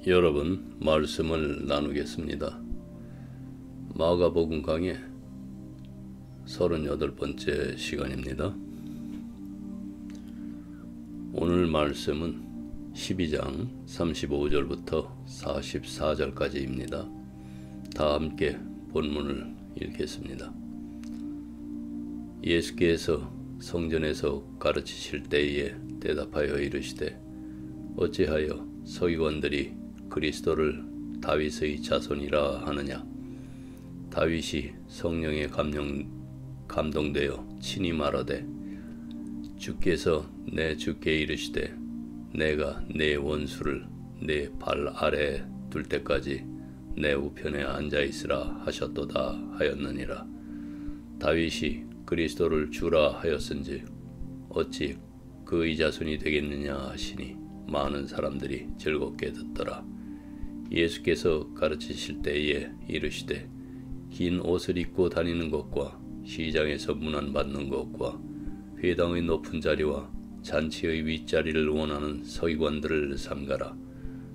여러분, 말씀을 나누겠습니다. 마가복음 강의 38번째 시간입니다. 오늘 말씀은 12장 35절부터 44절까지입니다. 다 함께 본문을 읽겠습니다. 예수께서 성전에서 가르치실 때에 대답하여 이르시되 어찌하여 서기관들이 그리스도를 다윗의 자손이라 하느냐. 다윗이 성령에 감동되어 친히 말하되 주께서 내 주께 이르시되 내가 내 원수를 내 발 아래에 둘 때까지 내 우편에 앉아있으라 하셨도다 하였느니라. 다윗이 그리스도를 주라 하였은즉 어찌 그의 자손이 되겠느냐 하시니 많은 사람들이 즐겁게 듣더라. 예수께서 가르치실 때에 이르시되 긴 옷을 입고 다니는 것과 시장에서 문안받는 것과 회당의 높은 자리와 잔치의 윗자리를 원하는 서기관들을 삼가라.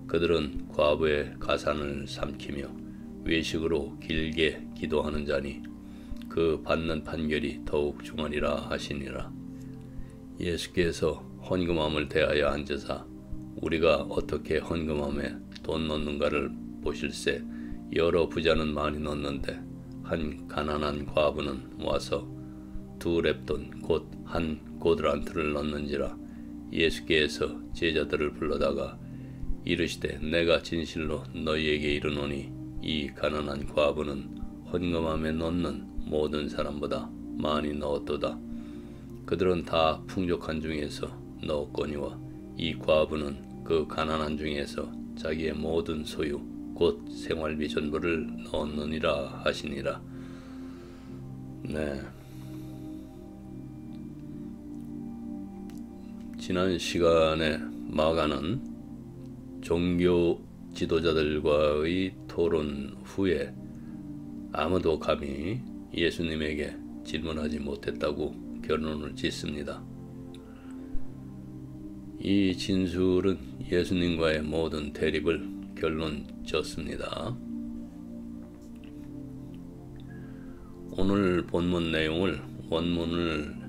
그들은 과부의 가산을 삼키며 외식으로 길게 기도하는 자니 그 받는 판결이 더욱 중하리라 하시니라. 예수께서 헌금함을 대하여 앉으사 우리가 어떻게 헌금함에 돈 넣는가를 보실세. 여러 부자는 많이 넣는데 한 가난한 과부는 와서 2렙돈 곧 한 고드란트를 넣는지라. 예수께서 제자들을 불러다가 이르시되 내가 진실로 너희에게 이르노니 이 가난한 과부는 헌금함에 넣는 모든 사람보다 많이 넣었도다. 그들은 다 풍족한 중에서 넣었거니와 이 과부는 그 가난한 중에서 자기의 모든 소유 곧 생활비 전부를 넣었느니라 하시니라. 지난 시간에 마가는 종교 지도자들과의 토론 후에 아무도 감히 예수님에게 질문하지 못했다고 결론을 짓습니다. 이 진술은 예수님과의 모든 대립을 결론 짓습니다. 오늘 본문 내용을 원문을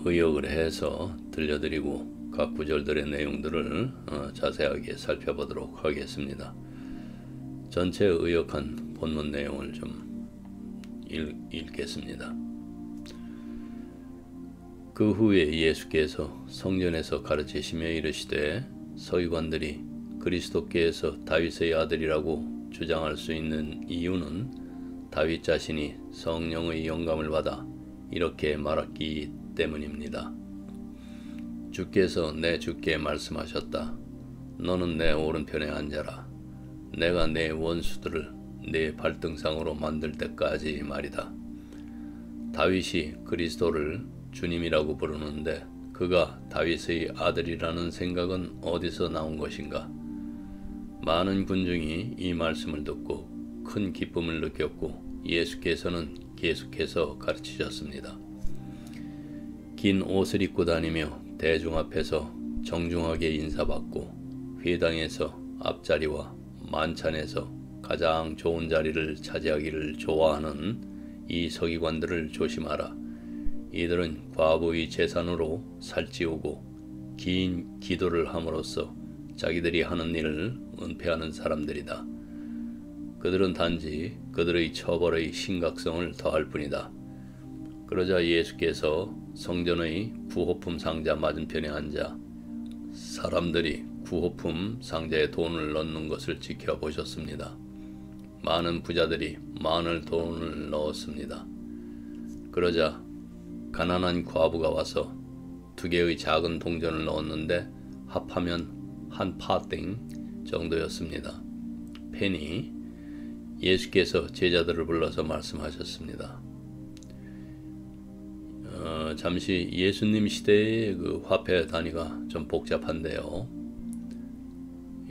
의역을 해서 들려드리고 각 구절들의 내용들을 자세하게 살펴보도록 하겠습니다. 전체 의역한 본문 내용을 좀 읽겠습니다. 그 후에 예수께서 성전에서 가르치시며 이르시되 서기관들이 그리스도께서 다윗의 아들이라고 주장할 수 있는 이유는 다윗 자신이 성령의 영감을 받아 이렇게 말했기 때문입니다. 주께서 내 주께 말씀하셨다. 너는 내 오른편에 앉아라. 내가 내 원수들을 내 발등상으로 만들 때까지 말이다. 다윗이 그리스도를 주님이라고 부르는데 그가 다윗의 아들이라는 생각은 어디서 나온 것인가? 많은 군중이 이 말씀을 듣고 큰 기쁨을 느꼈고 예수께서는 계속해서 가르치셨습니다. 긴 옷을 입고 다니며 대중 앞에서 정중하게 인사받고 회당에서 앞자리와 만찬에서 가장 좋은 자리를 차지하기를 좋아하는 이 서기관들을 조심하라. 이들은 과부의 재산으로 살찌우고 긴 기도를 함으로써 자기들이 하는 일을 은폐하는 사람들이다. 그들은 단지 그들의 처벌의 심각성을 더할 뿐이다. 그러자 예수께서 성전의 구호품 상자 맞은편에 앉아 사람들이 구호품 상자에 돈을 넣는 것을 지켜보셨습니다. 많은 부자들이 많은 돈을 넣었습니다. 그러자 가난한 과부가 와서 2개의 작은 동전을 넣었는데 합하면 한 파땡 정도였습니다. 페니. 예수께서 제자들을 불러서 말씀하셨습니다. 잠시 예수님 시대의 그 화폐 단위가 좀 복잡한데요.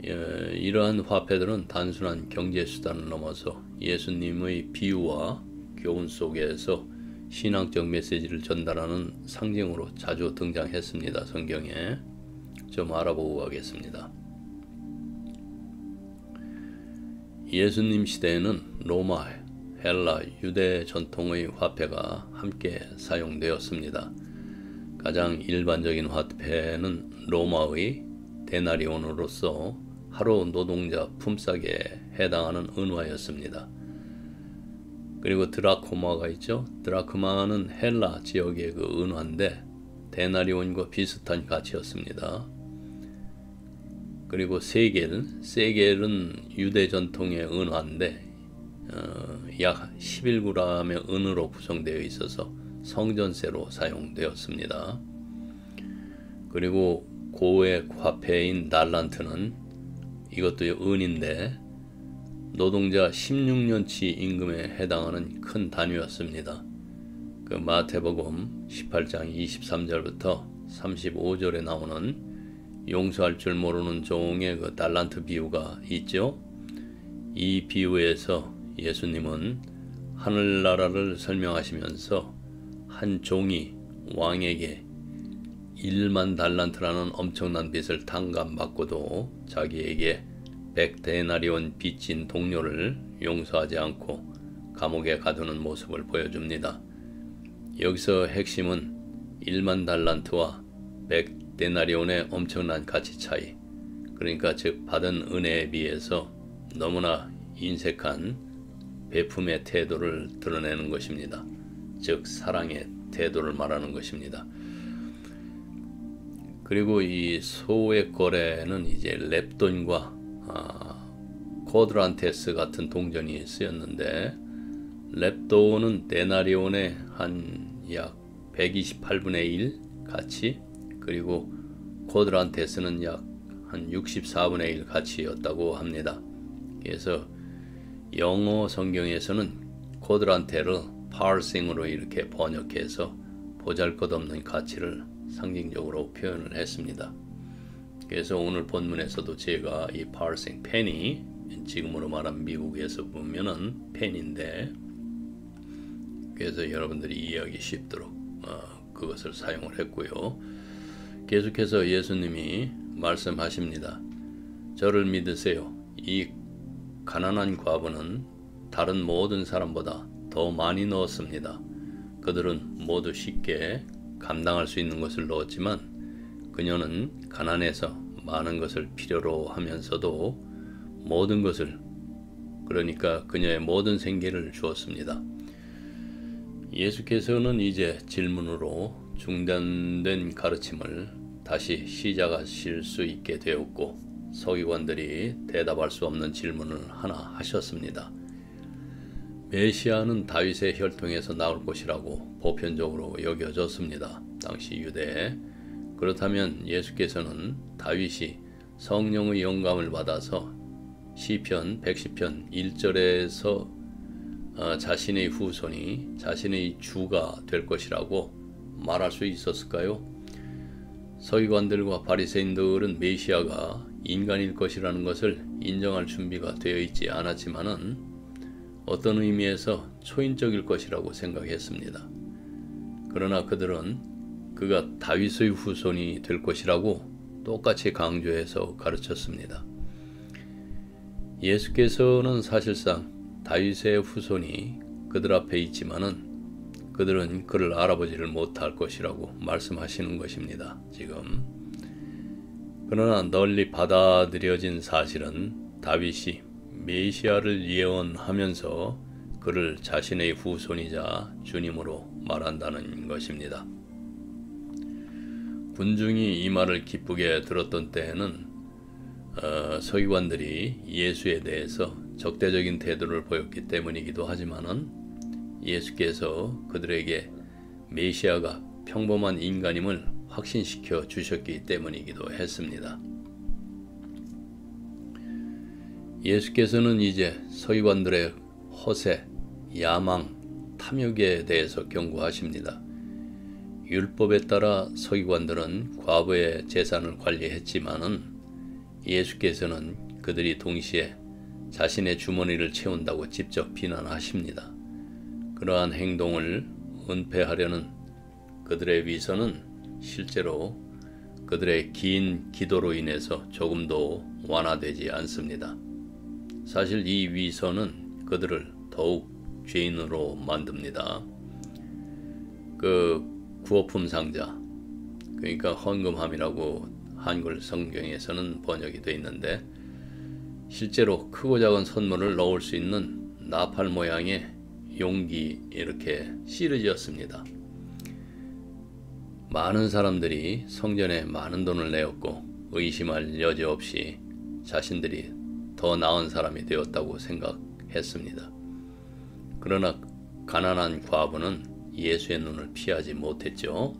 이러한 화폐들은 단순한 경제수단을 넘어서 예수님의 비유와 교훈 속에서 신앙적 메시지를 전달하는 상징으로 자주 등장했습니다. 성경에. 좀 알아보고 가겠습니다. 예수님 시대에는 로마, 헬라, 유대 전통의 화폐가 함께 사용되었습니다. 가장 일반적인 화폐는 로마의 데나리온으로서 하루 노동자 품삯에 해당하는 은화였습니다. 그리고 드라코마가 있죠. 드라크마는 헬라 지역의 그 은화인데 데나리온과 비슷한 가치였습니다. 그리고 세겔은 유대 전통의 은화인데 약 11g의 은으로 구성되어 있어서 성전세로 사용되었습니다. 그리고 고액 화폐인 달란트는 이것도 은인데 노동자 16년치 임금에 해당하는 큰 단위였습니다. 그 마태복음 18장 23절부터 35절에 나오는 용서할 줄 모르는 종의 그 달란트 비유가 있죠. 이 비유에서 예수님은 하늘나라를 설명하시면서 한 종이 왕에게 1만 달란트라는 엄청난 빚을 탕감받고도 자기에게 100데나리온 빚진 동료를 용서하지 않고 감옥에 가두는 모습을 보여줍니다. 여기서 핵심은 1만 달란트와 100데나리온의 엄청난 가치 차이, 그러니까 즉 받은 은혜에 비해서 너무나 인색한 베품의 태도를 드러내는 것입니다. 즉 사랑의 태도를 말하는 것입니다. 그리고 이 소액 거래는 이제 렙돈과 코드란테스 같은 동전이 쓰였는데, 렙돈은 데나리온의 한 약 128분의 1 가치, 그리고 코드란테스는 약 한 64분의 1 가치였다고 합니다. 그래서 영어 성경에서는 코드란테를 파르싱으로 이렇게 번역해서 보잘것없는 가치를 상징적으로 표현을 했습니다. 그래서 오늘 본문에서도 제가 이 파르싱 펜이, 지금으로 말하면 미국에서 보면은 펜인데, 그래서 여러분들이 이해하기 쉽도록 그것을 사용을 했고요. 계속해서 예수님이 말씀하십니다. 저를 믿으세요. 이 가난한 과부는 다른 모든 사람보다 더 많이 넣었습니다. 그들은 모두 쉽게 감당할 수 있는 것을 넣었지만 그녀는 가난해서 많은 것을 필요로 하면서도 모든 것을, 그러니까 그녀의 모든 생계를 주었습니다. 예수께서는 이제 질문으로 중단된 가르침을 다시 시작하실 수 있게 되었고, 서기관들이 대답할 수 없는 질문을 하나 하셨습니다. 메시아는 다윗의 혈통에서 나올 것이라고 보편적으로 여겨졌습니다. 당시 유대에. 그렇다면 예수께서는 다윗이 성령의 영감을 받아서 시편 110편 1절에서 자신의 후손이 자신의 주가 될 것이라고 말할 수 있었을까요? 서기관들과 바리새인들은 메시아가 인간일 것이라는 것을 인정할 준비가 되어 있지 않았지만은 어떤 의미에서 초인적일 것이라고 생각했습니다. 그러나 그들은 그가 다윗의 후손이 될 것이라고 똑같이 강조해서 가르쳤습니다. 예수께서는 사실상 다윗의 후손이 그들 앞에 있지만은 그들은 그를 알아보지를 못할 것이라고 말씀하시는 것입니다. 지금. 그러나 널리 받아들여진 사실은 다윗이 메시아를 예언하면서 그를 자신의 후손이자 주님으로 말한다는 것입니다. 군중이 이 말을 기쁘게 들었던 때에는 서기관들이 예수에 대해서 적대적인 태도를 보였기 때문이기도 하지만은 예수께서 그들에게 메시아가 평범한 인간임을 확신시켜 주셨기 때문이기도 했습니다. 예수께서는 이제 서기관들의 허세, 야망, 탐욕에 대해서 경고하십니다. 율법에 따라 서기관들은 과부의 재산을 관리했지만은 예수께서는 그들이 동시에 자신의 주머니를 채운다고 직접 비난하십니다. 그러한 행동을 은폐하려는 그들의 위선은 실제로 그들의 긴 기도로 인해서 조금도 완화되지 않습니다. 사실 이 위선은 그들을 더욱 죄인으로 만듭니다. 그 구호품 상자, 그러니까 헌금함이라고 한글 성경에서는 번역이 되어 있는데, 실제로 크고 작은 선물을 넣을 수 있는 나팔 모양의 용기 이렇게 실어지었습니다. 많은 사람들이 성전에 많은 돈을 내었고 의심할 여지 없이 자신들이 더 나은 사람이 되었다고 생각했습니다. 그러나 가난한 과부는 예수의 눈을 피하지 못했죠.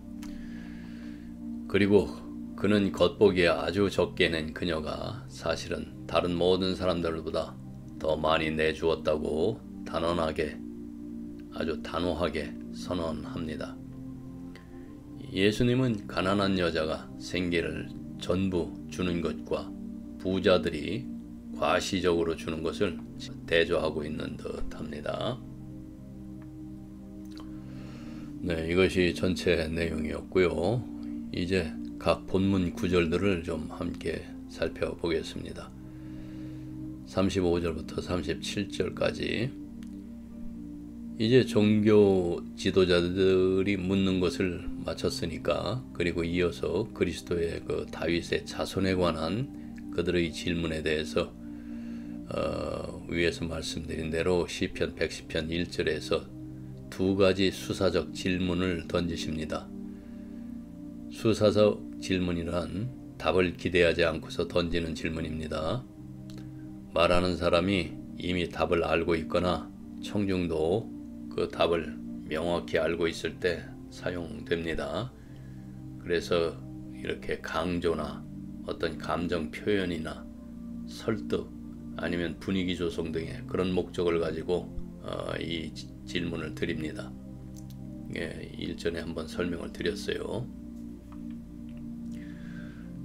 그리고 그는 겉보기에 아주 적게 낸 그녀가 사실은 다른 모든 사람들보다 더 많이 내주었다고 아주 단호하게 선언합니다. 예수님은 가난한 여자가 생계를 전부 주는 것과 부자들이 과시적으로 주는 것을 대조하고 있는 듯 합니다. 네, 이것이 전체 내용이었고요. 이제 각 본문 구절들을 좀 함께 살펴보겠습니다. 35절부터 37절까지 이제 종교 지도자들이 묻는 것을 마쳤으니까, 그리고 이어서 그리스도의 그 다윗의 자손에 관한 그들의 질문에 대해서 위에서 말씀드린 대로 시편 110편 1절에서 두 가지 수사적 질문을 던지십니다. 수사적 질문이란 답을 기대하지 않고서 던지는 질문입니다. 말하는 사람이 이미 답을 알고 있거나 청중도 그 답을 명확히 알고 있을 때 사용됩니다. 그래서 이렇게 강조나 어떤 감정 표현이나 설득 아니면 분위기 조성 등의 그런 목적을 가지고 이 질문을 드립니다. 일전에 한번 설명을 드렸어요.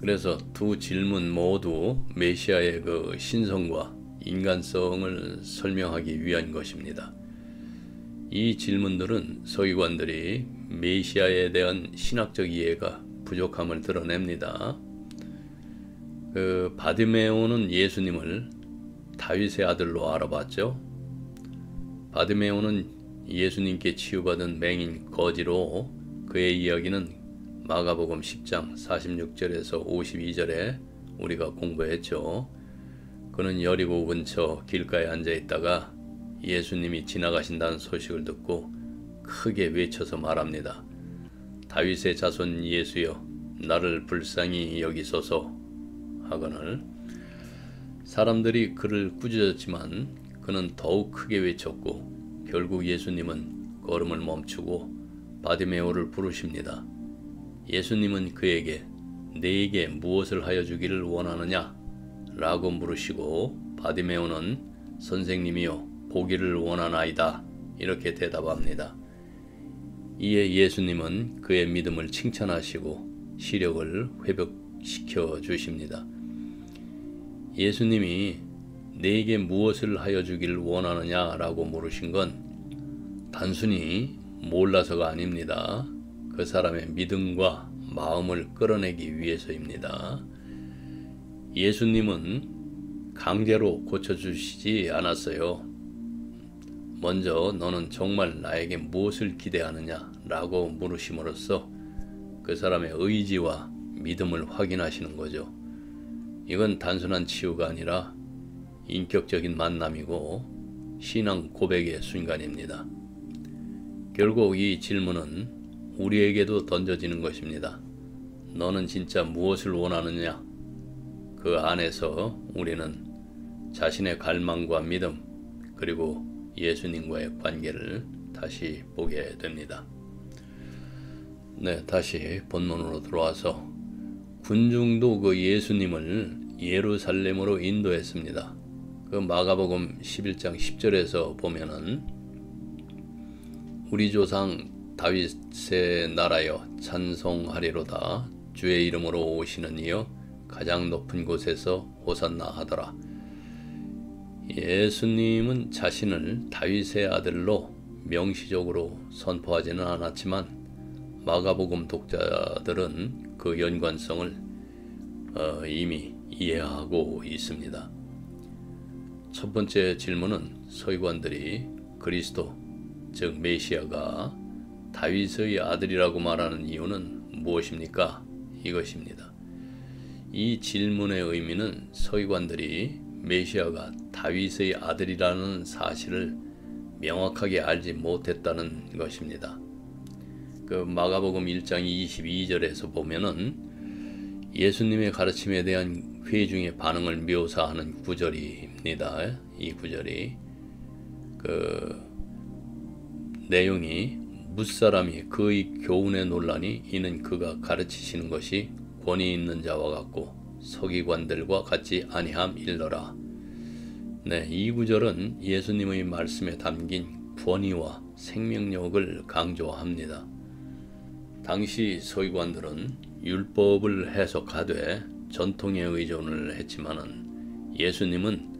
그래서 두 질문 모두 메시아의 그 신성과 인간성을 설명하기 위한 것입니다. 이 질문들은 서기관들이 메시아에 대한 신학적 이해가 부족함을 드러냅니다. 바디메오는 예수님을 다윗의 아들로 알아봤죠. 바디메오는 예수님께 치유받은 맹인 거지로 그의 이야기는 마가복음 10장 46절에서 52절에 우리가 공부했죠. 그는 여리고 근처 길가에 앉아 있다가 예수님이 지나가신다는 소식을 듣고 크게 외쳐서 말합니다. 다윗의 자손 예수여, 나를 불쌍히 여기소서 하거늘. 사람들이 그를 꾸짖었지만 그는 더욱 크게 외쳤고 결국 예수님은 걸음을 멈추고 바디메오를 부르십니다. 예수님은 그에게 내게 무엇을 하여 주기를 원하느냐? 라고 물으시고 바디메오는 선생님이여 보기를 원하나이다 이렇게 대답합니다. 이에 예수님은 그의 믿음을 칭찬하시고 시력을 회복시켜 주십니다. 예수님이 내게 무엇을 하여 주기를 원하느냐 라고 물으신 건 단순히 몰라서가 아닙니다. 그 사람의 믿음과 마음을 끌어내기 위해서입니다. 예수님은 강제로 고쳐주시지 않았어요. 먼저 너는 정말 나에게 무엇을 기대하느냐 라고 물으심으로써 그 사람의 의지와 믿음을 확인하시는 거죠. 이건 단순한 치유가 아니라 인격적인 만남이고 신앙 고백의 순간입니다. 결국 이 질문은 우리에게도 던져지는 것입니다. 너는 진짜 무엇을 원하느냐? 그 안에서 우리는 자신의 갈망과 믿음 그리고 예수님과의 관계를 다시 보게 됩니다. 네, 다시 본문으로 들어와서 군중도 그 예수님을 예루살렘으로 인도했습니다. 그 마가복음 11장 10절에서 보면은 우리 조상 다윗의 나라여 찬송하리로다 주의 이름으로 오시는 이여 가장 높은 곳에서 호산나 하더라. 예수님은 자신을 다윗의 아들로 명시적으로 선포하지는 않았지만 마가복음 독자들은 그 연관성을 이미 이해하고 있습니다. 첫 번째 질문은 서기관들이 그리스도, 즉 메시아가 다윗의 아들이라고 말하는 이유는 무엇입니까? 이것입니다. 이 질문의 의미는 서기관들이 메시아가 다윗의 아들이라는 사실을 명확하게 알지 못했다는 것입니다. 그 마가복음 1장 22절에서 보면은 예수님의 가르침에 대한 회중의 반응을 묘사하는 구절입니다. 이 구절이 그 내용이 뭇사람이 그의 교훈에 논라니 이는 그가 가르치시는 것이 권위 있는 자와 같고 서기관들과 같지 아니함 일러라. 네, 이 구절은 예수님의 말씀에 담긴 권위와 생명력을 강조합니다. 당시 서기관들은 율법을 해석하되 전통에 의존을 했지만은 예수님은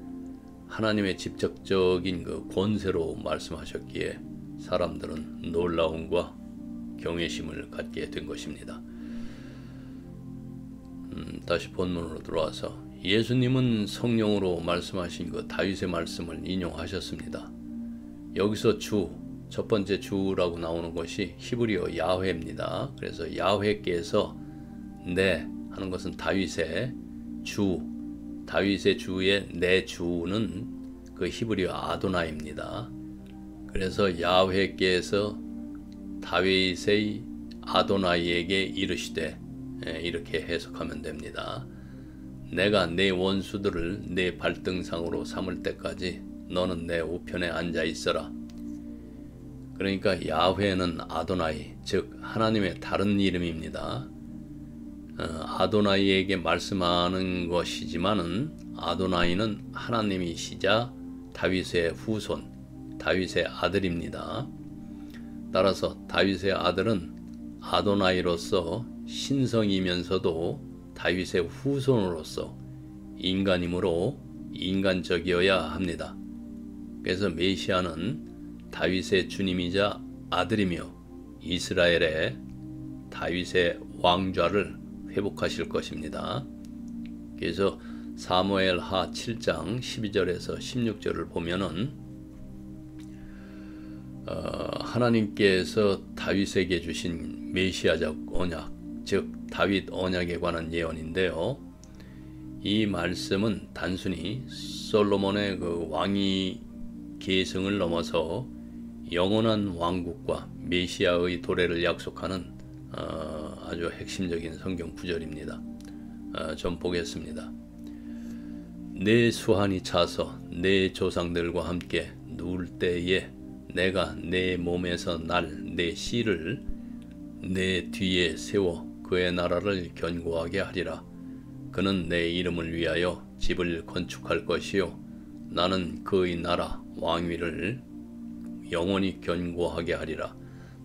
하나님의 직접적인 그 권세로 말씀하셨기에 사람들은 놀라움과 경외심을 갖게 된 것입니다. 다시 본문으로 들어와서 예수님은 성령으로 말씀하신 그 다윗의 말씀을 인용하셨습니다. 여기서 주, 첫 번째 주라고 나오는 것이 히브리어 야훼입니다. 그래서 야훼께서 내 하는 것은 다윗의 주, 다윗의 주의 내 주는 그 히브리어 아도나이입니다. 그래서 야훼께서 다윗의 아도나이에게 이르시되, 이렇게 해석하면 됩니다. 내가 내 원수들을 내 발등상으로 삼을 때까지 너는 내 우편에 앉아 있어라. 그러니까 야훼는 아도나이, 즉 하나님의 다른 이름입니다. 아도나이에게 말씀하는 것이지만은 아도나이는 하나님이시자 다윗의 후손, 다윗의 아들입니다. 따라서 다윗의 아들은 아도나이로서 신성이면서도 다윗의 후손으로서 인간이므로 인간적이어야 합니다. 그래서 메시아는 다윗의 주님이자 아들이며 이스라엘의 다윗의 왕좌를 회복하실 것입니다. 그래서 사무엘하 7장 12절에서 16절을 보면은 하나님께서 다윗에게 주신 메시아적 언약, 즉 다윗 언약에 관한 예언인데요. 이 말씀은 단순히 솔로몬의 그 왕위 계승을 넘어서 영원한 왕국과 메시아의 도래를 약속하는 아주 핵심적인 성경 구절입니다. 좀 보겠습니다. 내 수한이 차서 내 조상들과 함께 누울 때에 내가 내 몸에서 날 내 씨를 내 뒤에 세워 그의 나라를 견고하게 하리라. 그는 내 이름을 위하여 집을 건축할 것이요 나는 그의 나라 왕위를 영원히 견고하게 하리라.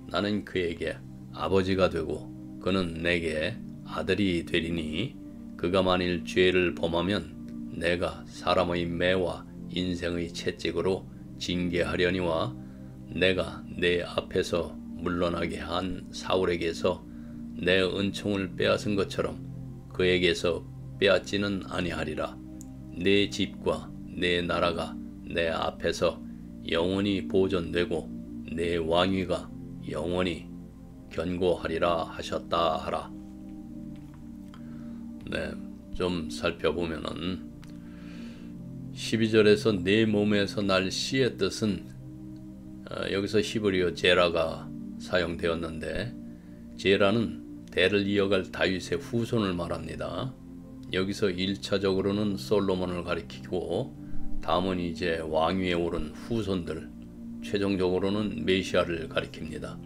나는 그에게 아버지가 되고 그는 내게 아들이 되리니 그가 만일 죄를 범하면 내가 사람의 매와 인생의 채찍으로 징계하려니와 내가 내 앞에서 물러나게 한 사울에게서 내 은총을 빼앗은 것처럼 그에게서 빼앗지는 아니하리라. 내 집과 내 나라가 내 앞에서 영원히 보존되고 내 왕위가 영원히 견고하리라 하셨다 하라. 네, 좀 살펴보면은 12절에서 내 몸에서 날 씨의 뜻은 여기서 히브리어 제라가 사용되었는데 제라는 대를 이어갈 다윗의 후손을 말합니다. 여기서 1차적으로는 솔로몬을 가리키고 다음은 이제 왕위에 오른 후손들, 최종적으로는 메시아를 가리킵니다.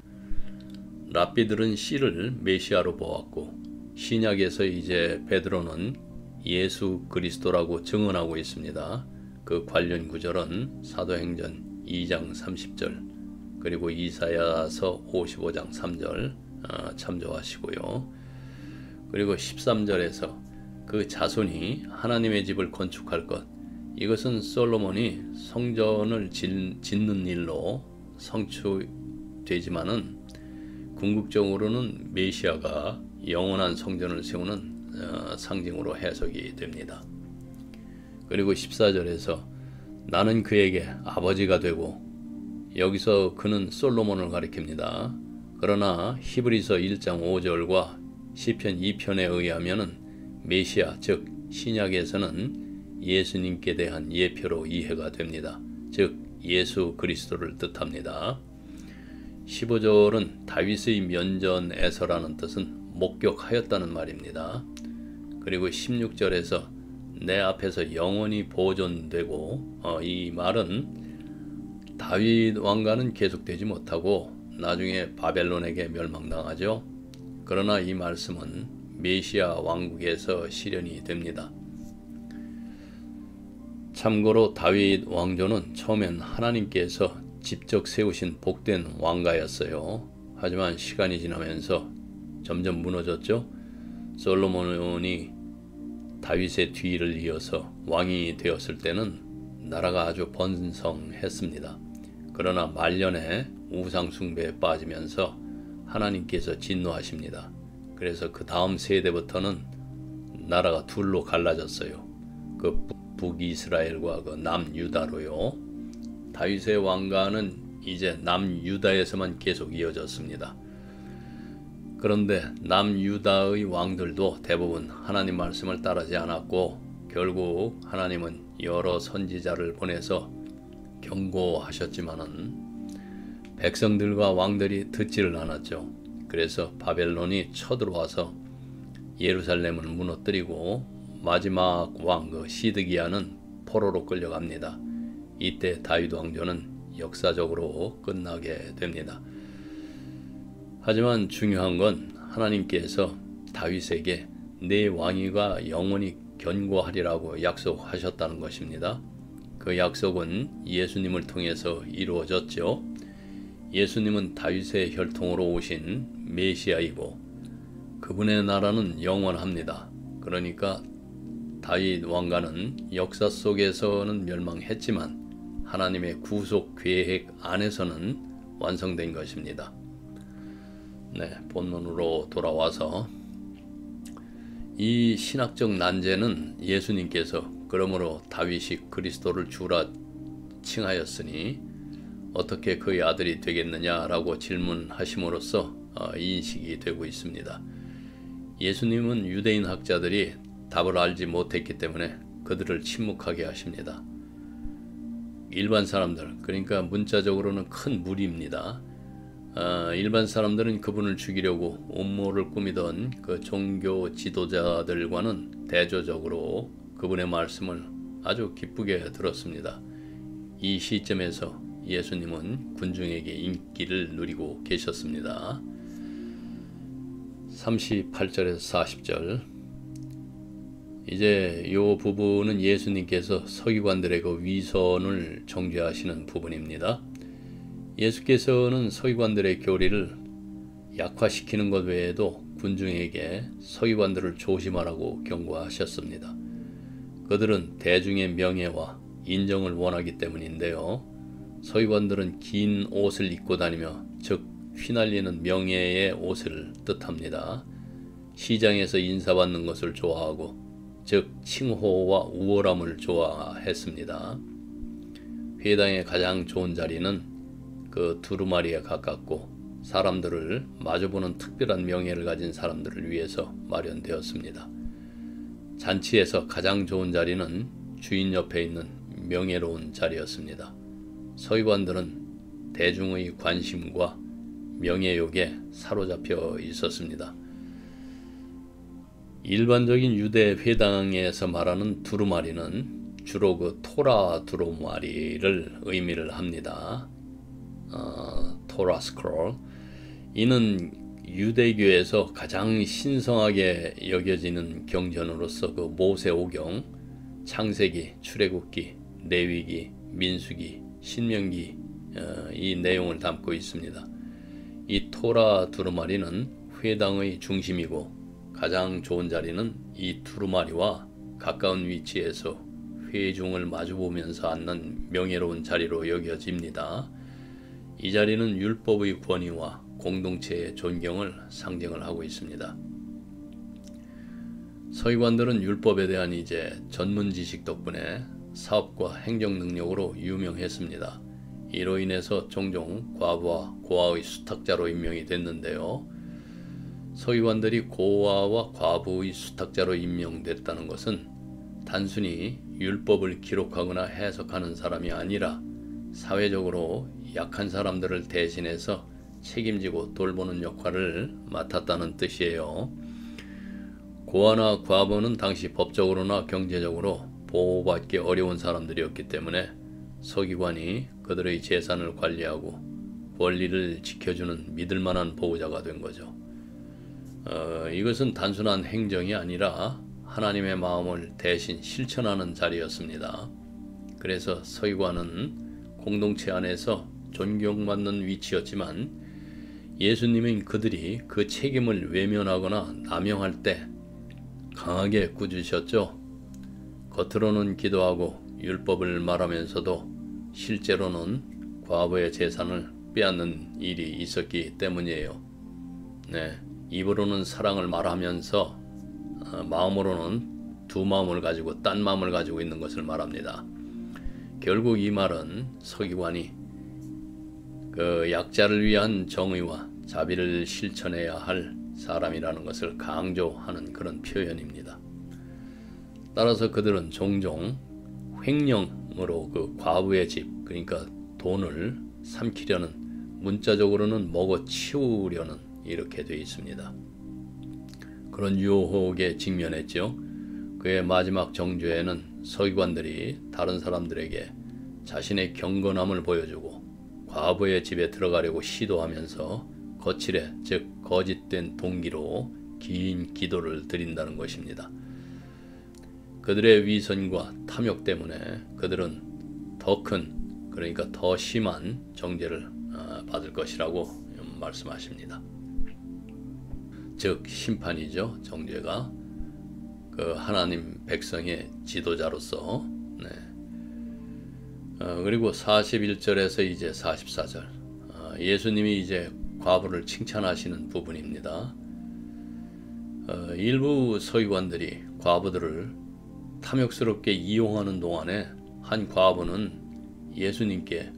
랍비들은 씨를 메시아로 보았고 신약에서 이제 베드로는 예수 그리스도라고 증언하고 있습니다. 그 관련 구절은 사도행전 2장 30절 그리고 이사야서 55장 3절 참조하시고요. 그리고 13절에서 그 자손이 하나님의 집을 건축할 것, 이것은 솔로몬이 성전을 짓는 일로 성취되지만은 궁극적으로는 메시아가 영원한 성전을 세우는 상징으로 해석이 됩니다. 그리고 14절에서 나는 그에게 아버지가 되고, 여기서 그는 솔로몬을 가리킵니다. 그러나 히브리서 1장 5절과 시편 2편에 의하면은 메시아 즉 신약에서는 예수님께 대한 예표로 이해가 됩니다. 즉 예수 그리스도를 뜻합니다. 15절은 다윗의 면전에서라는 뜻은 목격하였다는 말입니다. 그리고 16절에서 내 앞에서 영원히 보존되고, 이 말은 다윗 왕가는 계속되지 못하고 나중에 바벨론에게 멸망당하죠. 그러나 이 말씀은 메시아 왕국에서 실현이 됩니다. 참고로 다윗 왕조는 처음엔 하나님께서 직접 세우신 복된 왕가였어요. 하지만 시간이 지나면서 점점 무너졌죠. 솔로몬이 다윗의 뒤를 이어서 왕이 되었을 때는 나라가 아주 번성했습니다. 그러나 말년에 우상 숭배에 빠지면서 하나님께서 진노하십니다. 그래서 그 다음 세대부터는 나라가 둘로 갈라졌어요. 그 북이스라엘과 그 남유다로요. 다윗의 왕가는 이제 남유다에서만 계속 이어졌습니다. 그런데 남유다의 왕들도 대부분 하나님 말씀을 따르지 않았고, 결국 하나님은 여러 선지자를 보내서 경고하셨지만은 백성들과 왕들이 듣지를 않았죠. 그래서 바벨론이 쳐들어와서 예루살렘을 무너뜨리고 마지막 왕 그 시드기야는 포로로 끌려갑니다. 이때 다윗 왕조는 역사적으로 끝나게 됩니다. 하지만 중요한 건 하나님께서 다윗에게 내 왕위가 영원히 견고하리라고 약속하셨다는 것입니다. 그 약속은 예수님을 통해서 이루어졌죠. 예수님은 다윗의 혈통으로 오신 메시아이고 그분의 나라는 영원합니다. 그러니까 다윗 왕가는 역사 속에서는 멸망했지만 하나님의 구속 계획 안에서는 완성된 것입니다. 네, 본문으로 돌아와서 이 신학적 난제는 예수님께서 그러므로 다윗이 그리스도를 주라 칭하였으니 어떻게 그의 아들이 되겠느냐라고 질문하심으로써 인식이 되고 있습니다. 예수님은 유대인 학자들이 답을 알지 못했기 때문에 그들을 침묵하게 하십니다. 일반 사람들, 그러니까 문자적으로는 큰 무리입니다. 일반 사람들은 그분을 죽이려고 음모를 꾸미던 그 종교 지도자들과는 대조적으로 그분의 말씀을 아주 기쁘게 들었습니다. 이 시점에서 예수님은 군중에게 인기를 누리고 계셨습니다. 38절에서 40절, 이제 이 부분은 예수님께서 서기관들의 그 위선을 정죄하시는 부분입니다. 예수께서는 서기관들의 교리를 약화시키는 것 외에도 군중에게 서기관들을 조심하라고 경고하셨습니다. 그들은 대중의 명예와 인정을 원하기 때문인데요. 서기관들은 긴 옷을 입고 다니며, 즉 휘날리는 명예의 옷을 뜻합니다. 시장에서 인사받는 것을 좋아하고, 즉 칭호와 우월함을 좋아했습니다. 회당의 가장 좋은 자리는 그 두루마리에 가깝고 사람들을 마주보는 특별한 명예를 가진 사람들을 위해서 마련되었습니다. 잔치에서 가장 좋은 자리는 주인 옆에 있는 명예로운 자리였습니다. 서기관들은 대중의 관심과 명예욕에 사로잡혀 있었습니다. 일반적인 유대 회당에서 말하는 두루마리는 주로 그 토라 두루마리를 의미를 합니다. 토라 스크롤. 이는 유대교에서 가장 신성하게 여겨지는 경전으로서 그 모세오경, 창세기, 출애굽기, 레위기, 민수기, 신명기 이 내용을 담고 있습니다. 이 토라 두루마리는 회당의 중심이고 가장 좋은 자리는 이 두루마리와 가까운 위치에서 회중을 마주보면서 앉는 명예로운 자리로 여겨집니다. 이 자리는 율법의 권위와 공동체의 존경을 상징을 하고 있습니다. 서기관들은 율법에 대한 이제 전문 지식 덕분에 사업과 행정 능력으로 유명했습니다. 이로 인해서 종종 과부와 고아의 수탁자로 임명이 됐는데요. 서기관들이 고아와 과부의 수탁자로 임명됐다는 것은 단순히 율법을 기록하거나 해석하는 사람이 아니라 사회적으로 약한 사람들을 대신해서 책임지고 돌보는 역할을 맡았다는 뜻이에요. 고아나 과부는 당시 법적으로나 경제적으로 보호받기 어려운 사람들이었기 때문에 서기관이 그들의 재산을 관리하고 권리를 지켜주는 믿을만한 보호자가 된 거죠. 이것은 단순한 행정이 아니라 하나님의 마음을 대신 실천하는 자리였습니다. 그래서 서기관은 공동체 안에서 존경받는 위치였지만 예수님은 그들이 그 책임을 외면하거나 남용할 때 강하게 꾸짖으셨죠. 겉으로는 기도하고 율법을 말하면서도 실제로는 과부의 재산을 빼앗는 일이 있었기 때문이에요. 입으로는 사랑을 말하면서 마음으로는 두 마음을 가지고 딴 마음을 가지고 있는 것을 말합니다. 결국 이 말은 서기관이 그 약자를 위한 정의와 자비를 실천해야 할 사람이라는 것을 강조하는 그런 표현입니다. 따라서 그들은 종종 횡령으로 그 과부의 집, 그러니까 돈을 삼키려는, 문자적으로는 먹어치우려는 이렇게 되어 있습니다. 그런 유혹에 직면했죠. 그의 마지막 정죄에는 서기관들이 다른 사람들에게 자신의 경건함을 보여주고 과부의 집에 들어가려고 시도하면서 거칠에, 즉 거짓된 동기로 긴 기도를 드린다는 것입니다. 그들의 위선과 탐욕 때문에 그들은 더 큰, 그러니까 더 심한 정죄를 받을 것이라고 말씀하십니다. 즉 심판이죠. 정죄가 그 하나님 백성의 지도자로서. 그리고 41절에서 이제 44절 예수님이 이제 과부를 칭찬하시는 부분입니다. 일부 서기관들이 과부들을 탐욕스럽게 이용하는 동안에 한 과부는 예수님께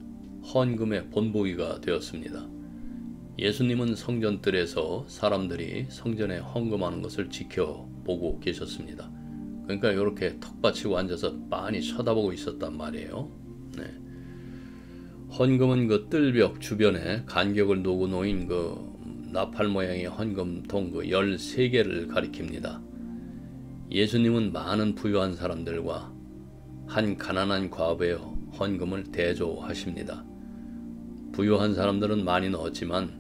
헌금의 본보기가 되었습니다. 예수님은 성전뜰에서 사람들이 성전에 헌금하는 것을 지켜보고 계셨습니다. 그러니까 이렇게 턱 받치고 앉아서 빤히 쳐다보고 있었단 말이에요. 헌금은 그 뜰벽 주변에 간격을 두고 놓인 그 나팔 모양의 헌금통 그 13개를 가리킵니다. 예수님은 많은 부유한 사람들과 한 가난한 과부의 헌금을 대조하십니다. 부유한 사람들은 많이 넣었지만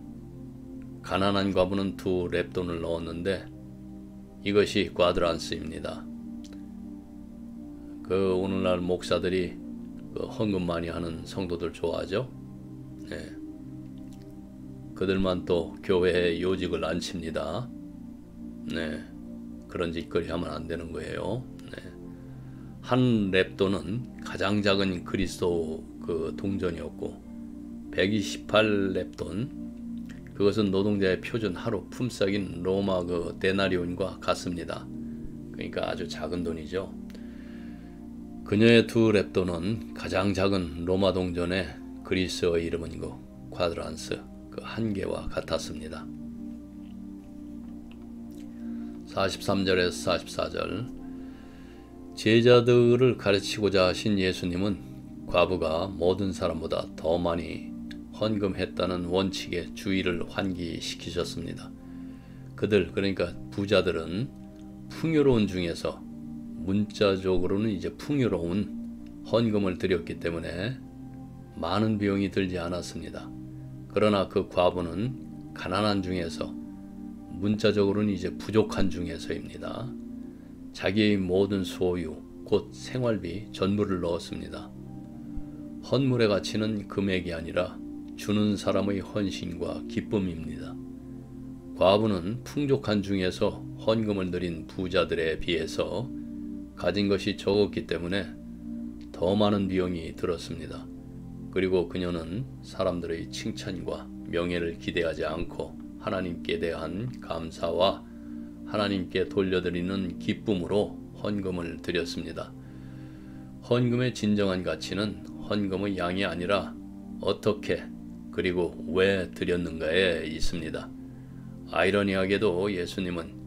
가난한 과부는 2 렙돈을 넣었는데 이것이 꽈드란스입니다. 그 오늘날 목사들이 그 헌금 많이 하는 성도들 좋아하죠? 그들만 또 교회에 요직을 안 칩니다. 그런 짓거리 하면 안 되는 거예요. 한 렙돈은 가장 작은 그리스도 그 동전이었고 128 렙돈, 그것은 노동자의 표준 하루 품삯인 로마 그 데나리온과 같습니다. 그러니까 아주 작은 돈이죠. 그녀의 2 렙돈은 가장 작은 로마 동전의 그리스어의 이름은 그 쿼드란스, 그 1개와 같았습니다. 43절에서 44절 제자들을 가르치고자 하신 예수님은 과부가 모든 사람보다 더 많이 헌금했다는 원칙에 주의를 환기시키셨습니다. 그들, 그러니까 부자들은 풍요로운 중에서 문자적으로는 이제 풍요로운 헌금을 드렸기 때문에 많은 비용이 들지 않았습니다. 그러나 그 과부는 가난한 중에서, 문자적으로는 이제 부족한 중에서입니다. 자기의 모든 소유, 곧 생활비 전부를 넣었습니다. 헌물의 가치는 금액이 아니라 주는 사람의 헌신과 기쁨입니다. 과부는 풍족한 중에서 헌금을 드린 부자들에 비해서 가진 것이 적었기 때문에 더 많은 비용이 들었습니다. 그리고 그녀는 사람들의 칭찬과 명예를 기대하지 않고 하나님께 대한 감사와 하나님께 돌려드리는 기쁨으로 헌금을 드렸습니다. 헌금의 진정한 가치는 헌금의 양이 아니라 어떻게 그리고 왜 드렸는가에 있습니다. 아이러니하게도 예수님은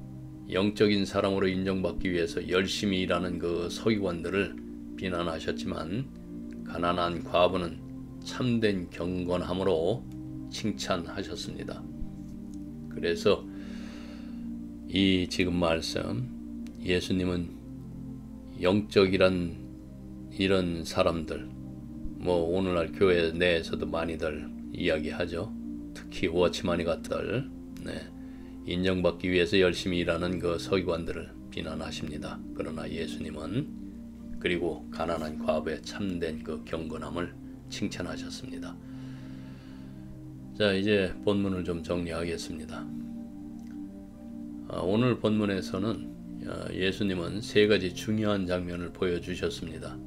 영적인 사람으로 인정받기 위해서 열심히 일하는 그 서기관들을 비난하셨지만 가난한 과부는 참된 경건함으로 칭찬하셨습니다. 그래서 이 지금 말씀, 예수님은 영적이란 이런 사람들, 오늘날 교회 내에서도 많이들 이야기하죠. 특히 워치마니 같들, 인정받기 위해서 열심히 일하는 그 서기관들을 비난하십니다. 그러나 예수님은 그리고 가난한 과부의 참된 그 경건함을 칭찬하셨습니다. 자, 이제 본문을 좀 정리하겠습니다. 오늘 본문에서는 예수님은 세 가지 중요한 장면을 보여주셨습니다.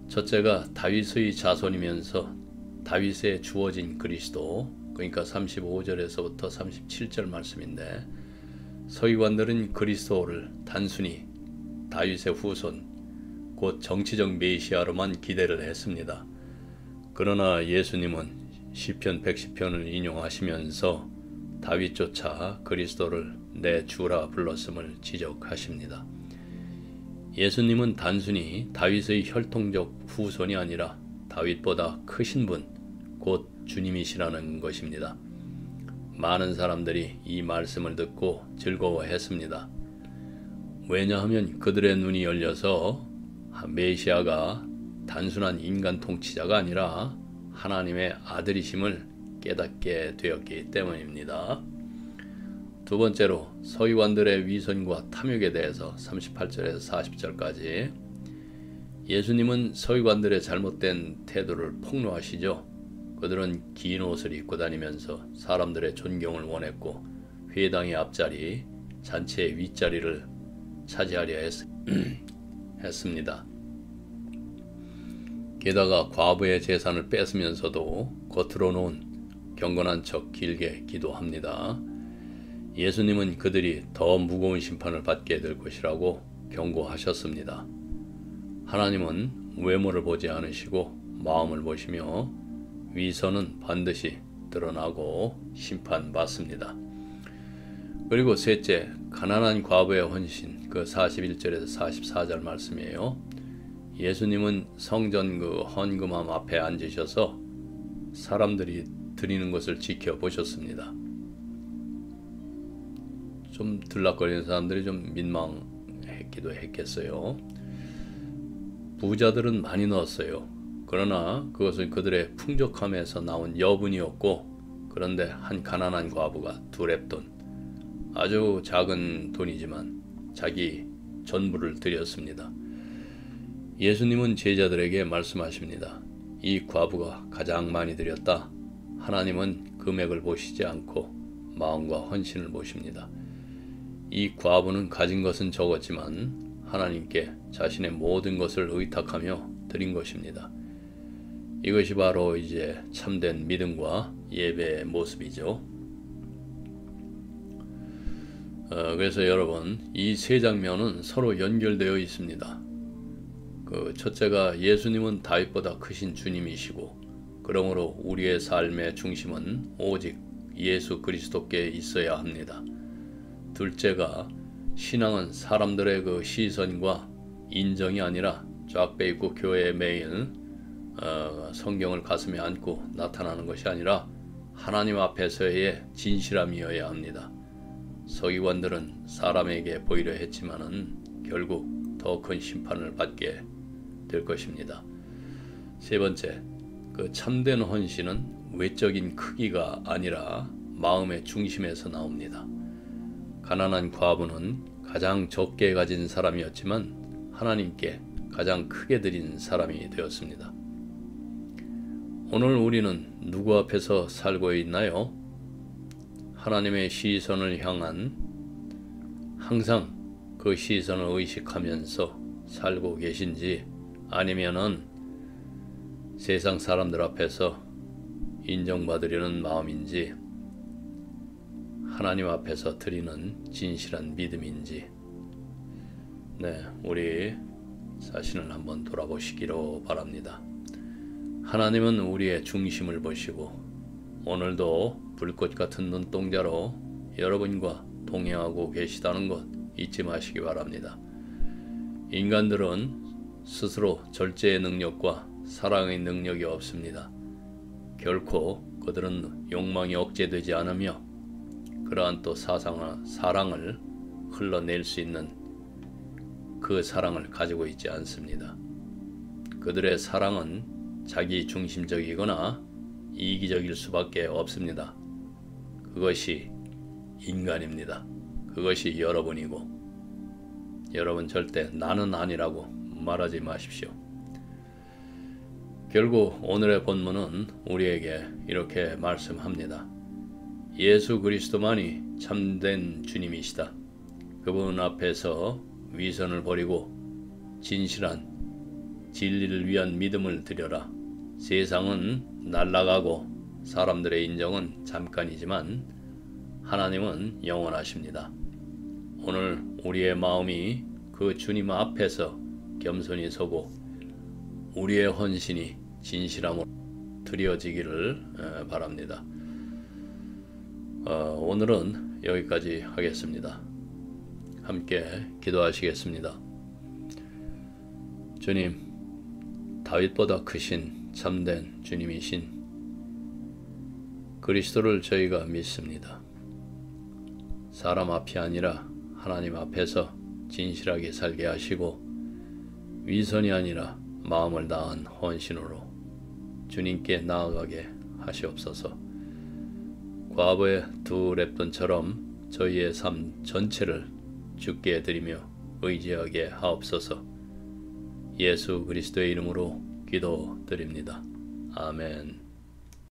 첫째가 다윗의 자손이면서 다윗에 주어진 그리스도, 그러니까 35절에서부터 37절 말씀인데, 서기관들은 그리스도를 단순히 다윗의 후손, 곧 정치적 메시아로만 기대를 했습니다. 그러나 예수님은 시편 110편을 인용하시면서 다윗조차 그리스도를 내 주라 불렀음을 지적하십니다. 예수님은 단순히 다윗의 혈통적 후손이 아니라 다윗보다 크신 분, 곧 주님이시라는 것입니다. 많은 사람들이 이 말씀을 듣고 즐거워했습니다. 왜냐하면 그들의 눈이 열려서 메시아가 단순한 인간 통치자가 아니라 하나님의 아들이심을 깨닫게 되었기 때문입니다. 두 번째로 서기관들의 위선과 탐욕에 대해서 38절에서 40절까지 예수님은 서기관들의 잘못된 태도를 폭로하시죠. 그들은 긴 옷을 입고 다니면서 사람들의 존경을 원했고 회당의 앞자리, 잔치의 윗자리를 차지하려 했습니다. 게다가 과부의 재산을 뺏으면서도 겉으로는 경건한 척 길게 기도합니다. 예수님은 그들이 더 무거운 심판을 받게 될 것이라고 경고하셨습니다. 하나님은 외모를 보지 않으시고 마음을 보시며 위선은 반드시 드러나고 심판받습니다. 그리고 셋째, 가난한 과부의 헌신, 그 41절에서 44절 말씀이에요. 예수님은 성전 그 헌금함 앞에 앉으셔서 사람들이 드리는 것을 지켜보셨습니다. 좀 들락거리는 사람들이 좀 민망했기도 했겠어요. 부자들은 많이 넣었어요. 그러나 그것은 그들의 풍족함에서 나온 여분이었고, 그런데 한 가난한 과부가 두 렙돈, 아주 작은 돈이지만 자기 전부를 드렸습니다. 예수님은 제자들에게 말씀하십니다. 이 과부가 가장 많이 드렸다. 하나님은 금액을 보시지 않고 마음과 헌신을 보십니다. 이 과부는 가진 것은 적었지만 하나님께 자신의 모든 것을 의탁하며 드린 것입니다. 이것이 바로 이제 참된 믿음과 예배의 모습이죠. 그래서 여러분, 이 세 장면은 서로 연결되어 있습니다. 그 첫째가 예수님은 다윗보다 크신 주님이시고, 그러므로 우리의 삶의 중심은 오직 예수 그리스도께 있어야 합니다. 둘째가 신앙은 사람들의 그 시선과 인정이 아니라 쫙 빼입고 교회에 매일 성경을 가슴에 안고 나타나는 것이 아니라 하나님 앞에서의 진실함이어야 합니다. 서기관들은 사람에게 보이려 했지만은 결국 더 큰 심판을 받게 될 것입니다. 세 번째, 그 참된 헌신은 외적인 크기가 아니라 마음의 중심에서 나옵니다. 가난한 과부는 가장 적게 가진 사람이었지만 하나님께 가장 크게 드린 사람이 되었습니다. 오늘 우리는 누구 앞에서 살고 있나요? 하나님의 시선을 향한 항상 그 시선을 의식하면서 살고 계신지, 아니면은 세상 사람들 앞에서 인정받으려는 마음인지, 하나님 앞에서 드리는 진실한 믿음인지, 우리 자신을 한번 돌아보시기로 바랍니다. 하나님은 우리의 중심을 보시고 오늘도 불꽃 같은 눈동자로 여러분과 동행하고 계시다는 것 잊지 마시기 바랍니다. 인간들은 스스로 절제의 능력과 사랑의 능력이 없습니다. 결코 그들은 욕망이 억제되지 않으며 그러한 또 사랑을 흘러낼 수 있는 그 사랑을 가지고 있지 않습니다. 그들의 사랑은 자기 중심적이거나 이기적일 수밖에 없습니다. 그것이 인간입니다. 그것이 여러분이고 여러분 절대 나는 아니라고 말하지 마십시오. 결국 오늘의 본문은 우리에게 이렇게 말씀합니다. 예수 그리스도만이 참된 주님이시다. 그분 앞에서 위선을 버리고 진실한 진리를 위한 믿음을 드려라. 세상은 날아가고 사람들의 인정은 잠깐이지만 하나님은 영원하십니다. 오늘 우리의 마음이 그 주님 앞에서 겸손히 서고 우리의 헌신이 진실함으로 드려지기를 바랍니다. 오늘은 여기까지 하겠습니다. 함께 기도하시겠습니다. 주님, 다윗보다 크신 참된 주님이신 그리스도를 저희가 믿습니다. 사람 앞이 아니라 하나님 앞에서 진실하게 살게 하시고 위선이 아니라 마음을 다한 헌신으로 주님께 나아가게 하시옵소서. 과거의 두 랩돈처럼 저희의 삶 전체를 주께 드리며 의지하게 하옵소서. 예수 그리스도의 이름으로 기도드립니다. 아멘.